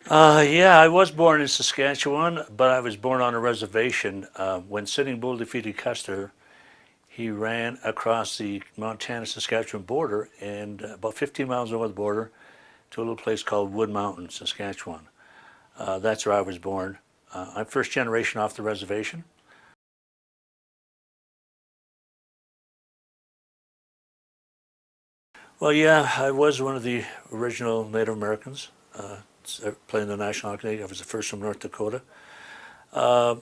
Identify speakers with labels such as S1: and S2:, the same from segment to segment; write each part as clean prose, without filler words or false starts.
S1: Yeah, I was born in Saskatchewan, but I was born on a reservation. When Sitting Bull defeated Custer, he ran across the Montana-Saskatchewan border and about 15 miles over the border to a little place called Wood Mountain, Saskatchewan. That's where I was born. I'm first generation off the reservation. Well, yeah, I was one of the original Native Americans playing the National Hockey League. I was the first from North Dakota. Uh,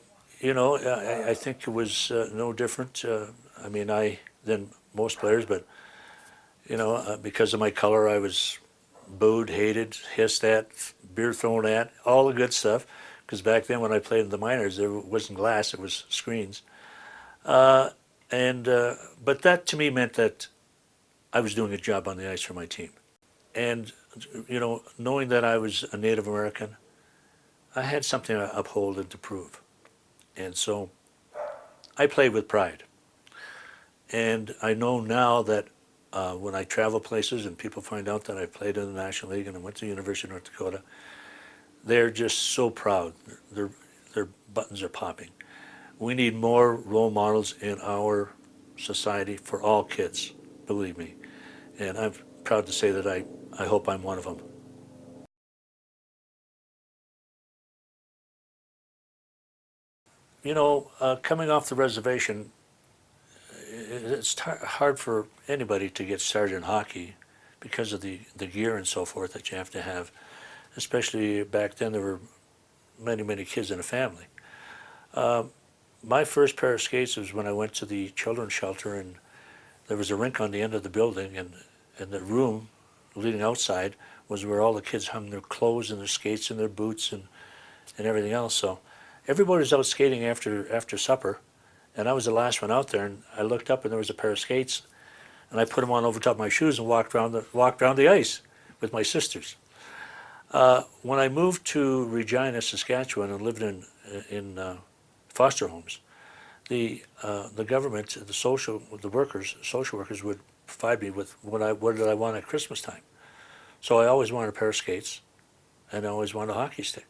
S1: I think it was no different. I mean, I than most players, but because of my color, I was booed, hated, hissed at, beer thrown at, all the good stuff. Because back then, when I played in the minors, there wasn't glass; it was screens. Uh, and but that to me meant that I was doing a job on the ice for my team. And knowing that I was a Native American, I had something to uphold and to prove. And so I played with pride. And I know now that when I travel places and people find out that I played in the National League and I went to the University of North Dakota, they're just so proud. Their, their buttons are popping. We need more role models in our society for all kids, believe me. And I'm proud to say that I hope I'm one of them. Coming off the reservation, it's hard for anybody to get started in hockey because of the gear and so forth that you have to have. Especially back then, there were many, many kids in a family. Uh, my first pair of skates was when I went to the children's shelter, and there was a rink on the end of the building, and the room leading outside was where all the kids hung their clothes and their skates and their boots and everything else. So everybody was out skating after supper, and I was the last one out there. And I looked up, and there was a pair of skates, and I put them on over top of my shoes and walked around the ice with my sisters. When I moved to Regina, Saskatchewan, and lived in foster homes, the government, social workers would provide me with what did I want at Christmas time. So I always wanted a pair of skates, and I always wanted a hockey stick.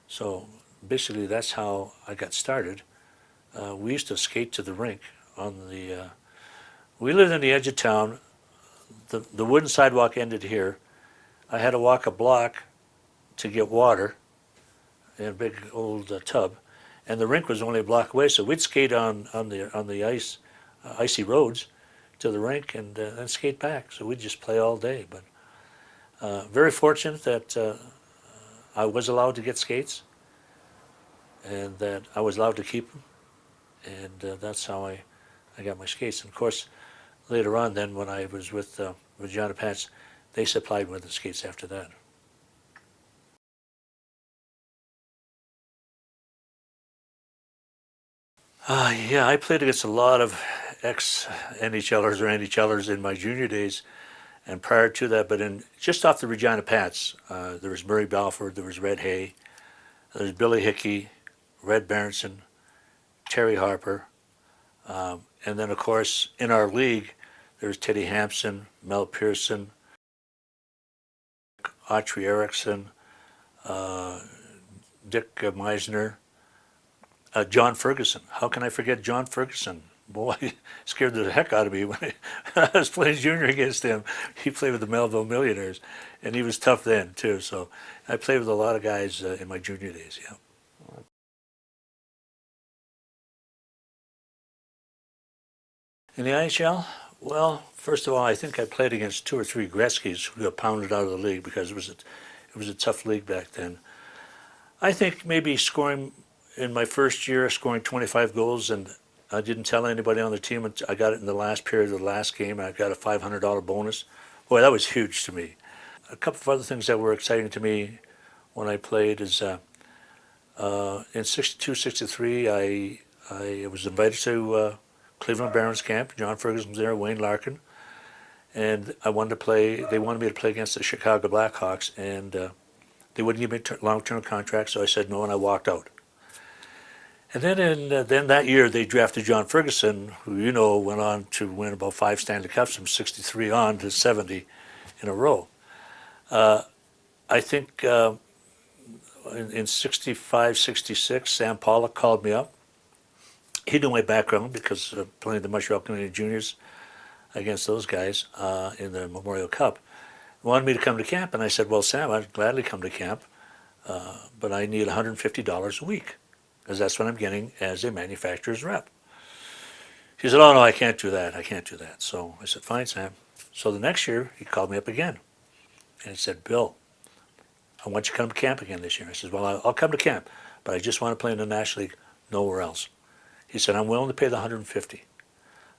S1: So basically, that's how I got started. We used to skate to the rink on the. We lived on the edge of town. The wooden sidewalk ended here. I had to walk a block to get water in a big old tub, and the rink was only a block away. So we'd skate on the ice, icy roads, to the rink and then skate back. So we'd just play all day. But very fortunate that I was allowed to get skates, and that I was allowed to keep them, and that's how I got my skates. And of course, later on, then when I was with Regina Pants, they supplied me with the skates after that. Yeah, I played against a lot of ex-NHLers or NHLers in my junior days, and prior to that, but just off the Regina Pats, there was Murray Balfour, there was Red Hay, there was Billy Hickey, Red Berenson, Terry Harper, and then of course in our league there was Teddy Hampson, Mel Pearson, Autry Erickson, uh, Dick Meisner, John Ferguson. How can I forget John Ferguson? Boy, scared the heck out of me when I was playing junior against him. He played with the Melville Millionaires, and he was tough then too. So I played with a lot of guys in my junior days. Yeah. In the IHL, well, first of all, I think I played against two or three Gretzky's who got pounded out of the league because it was a tough league back then. I think maybe scoring in my first year, scoring 25 goals, and I didn't tell anybody on the team. I got it in the last period of the last game. I got a $500 bonus. Boy, that was huge to me. A couple of other things that were exciting to me when I played is in 62, 63, I was invited to Cleveland Barons camp. John Ferguson was there, Wayne Larkin, and I wanted to play. They wanted me to play against the Chicago Blackhawks, and they wouldn't give me a long-term contract, so I said no, and I walked out. And then that year they drafted John Ferguson, who went on to win about 5 Stanley Cups from 63 on to 70 in a row. I think in 65, 66, Sam Pollock called me up. He knew my background because of playing the Montreal Canadian Juniors against those guys in the Memorial Cup. He wanted me to come to camp, and I said, well, Sam, I'd gladly come to camp, but I need $150 a week, because that's what I'm getting as a manufacturer's rep. He said, oh, no, I can't do that. I can't do that. So I said, fine, Sam. So the next year, he called me up again, and he said, Bill, I want you to come to camp again this year. I said, well, I'll come to camp, but I just want to play in the National League, nowhere else. He said, I'm willing to pay the $150.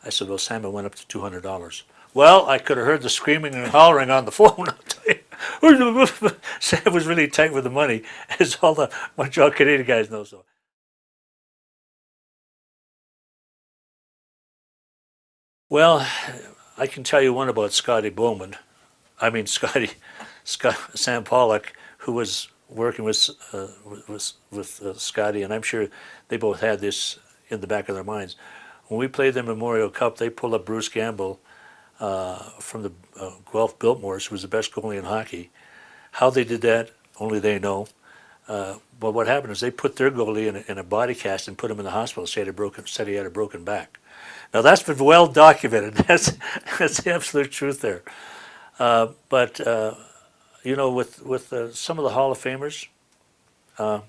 S1: I said, well, Sam, it went up to $200. Well, I could have heard the screaming and hollering on the phone. I'll tell you. Sam was really tight with the money, as all the Montreal Canadian guys know. So, well, I can tell you one about Scotty Bowman. I mean, Sam Pollock, who was working with Scotty, and I'm sure they both had this in the back of their minds. When we played the Memorial Cup, they pulled up Bruce Gamble from the Guelph Biltmores, who was the best goalie in hockey. How they did that, only they know. But what happened is they put their goalie in a body cast and put him in the hospital. Said he had a broken back. Now that's been well documented. That's the absolute truth there. But you know, with some of the Hall of Famers, all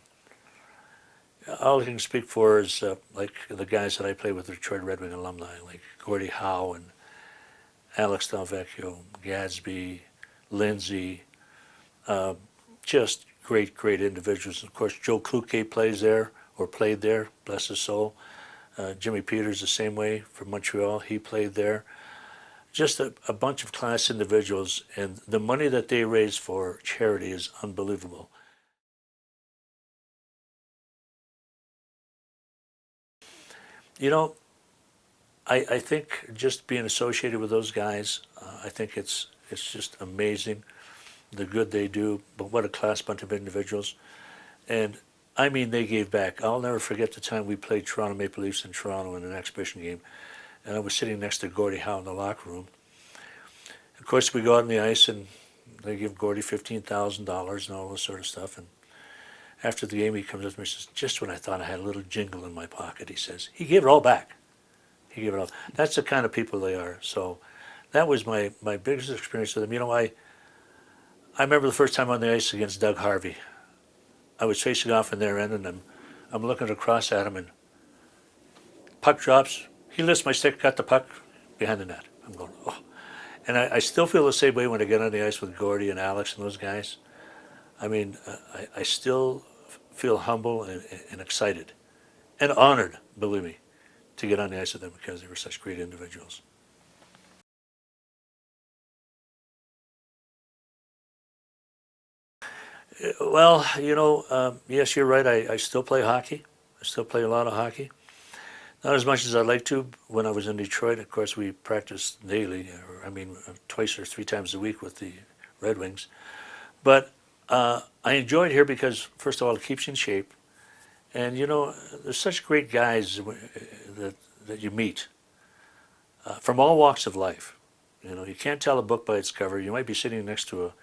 S1: I can speak for is like the guys that I played with, the Detroit Red Wing alumni, like Gordie Howe and Alex Delvecchio, Gadsby, Lindsay, just great individuals. Of course, Joe Cloutier plays there, or played there, bless his soul. Jimmy Peters the same way from Montreal, he played there. Just a bunch of class individuals, and the money that they raise for charity is unbelievable. You know, I think just being associated with those guys, I think it's just amazing the good they do, but what a class bunch of individuals. And I mean, they gave back. I'll never forget the time we played Toronto Maple Leafs in Toronto in an exhibition game, and I was sitting next to Gordie Howe in the locker room. Of course, we go out on the ice, and they give Gordie $15,000 and all this sort of stuff. And after the game, he comes up to me and says, just when I thought I had a little jingle in my pocket, he says, he gave it all back. He gave it all. That's the kind of people they are. So that was my biggest experience with them. You know, I remember the first time on the ice against Doug Harvey. I was facing off in their end, and I'm looking across at him, and puck drops. He lifts my stick, got the puck behind the net. I'm going, oh. And I still feel the same way when I get on the ice with Gordie and Alex and those guys. I mean, I still feel humble and excited and honored, believe me, to get on the ice with them because they were such great individuals. Well, you know, yes, you're right. I still play hockey. I still play a lot of hockey. Not as much as I'd like to. When I was in Detroit, of course, we practiced daily, twice or three times a week with the Red Wings. But I enjoy it here because, first of all, it keeps you in shape. And, you know, there's such great guys that you meet from all walks of life. You know, you can't tell a book by its cover. You might be sitting next to a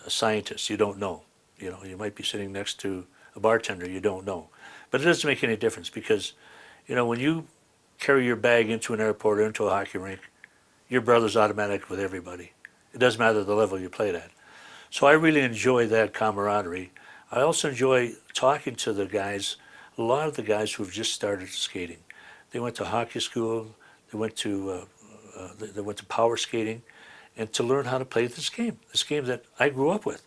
S1: scientist you don't know. You know, you might be sitting next to a bartender you don't know. But it doesn't make any difference because, you know, when you carry your bag into an airport or into a hockey rink, your brother's automatic with everybody. It doesn't matter the level you played at. So I really enjoy that camaraderie. I also enjoy talking to the guys, a lot of the guys who have just started skating. They went to hockey school, they went to power skating, and to learn how to play this game that I grew up with.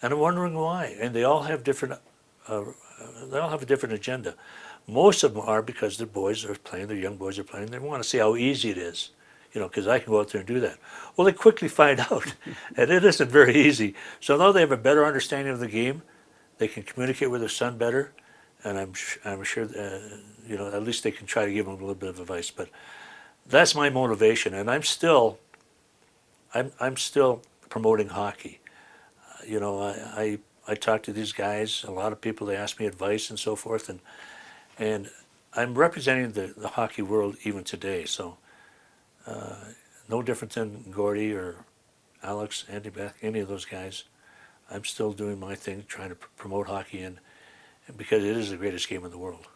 S1: And I'm wondering why. And they all have different, they all have a different agenda. Most of them are because their boys are playing, their young boys are playing. They want to see how easy it is, you know, because I can go out there and do that. Well, they quickly find out, and it isn't very easy. So now they have a better understanding of the game. They can communicate with their son better, and I'm sure, you know, at least they can try to give them a little bit of advice. But that's my motivation, and I'm still promoting hockey. You know, I talk to these guys, a lot of people, they ask me advice and so forth, and I'm representing the hockey world even today. So no different than Gordie or Alex, Andy Beck, any of those guys. I'm still doing my thing, trying to promote hockey, and because it is the greatest game in the world.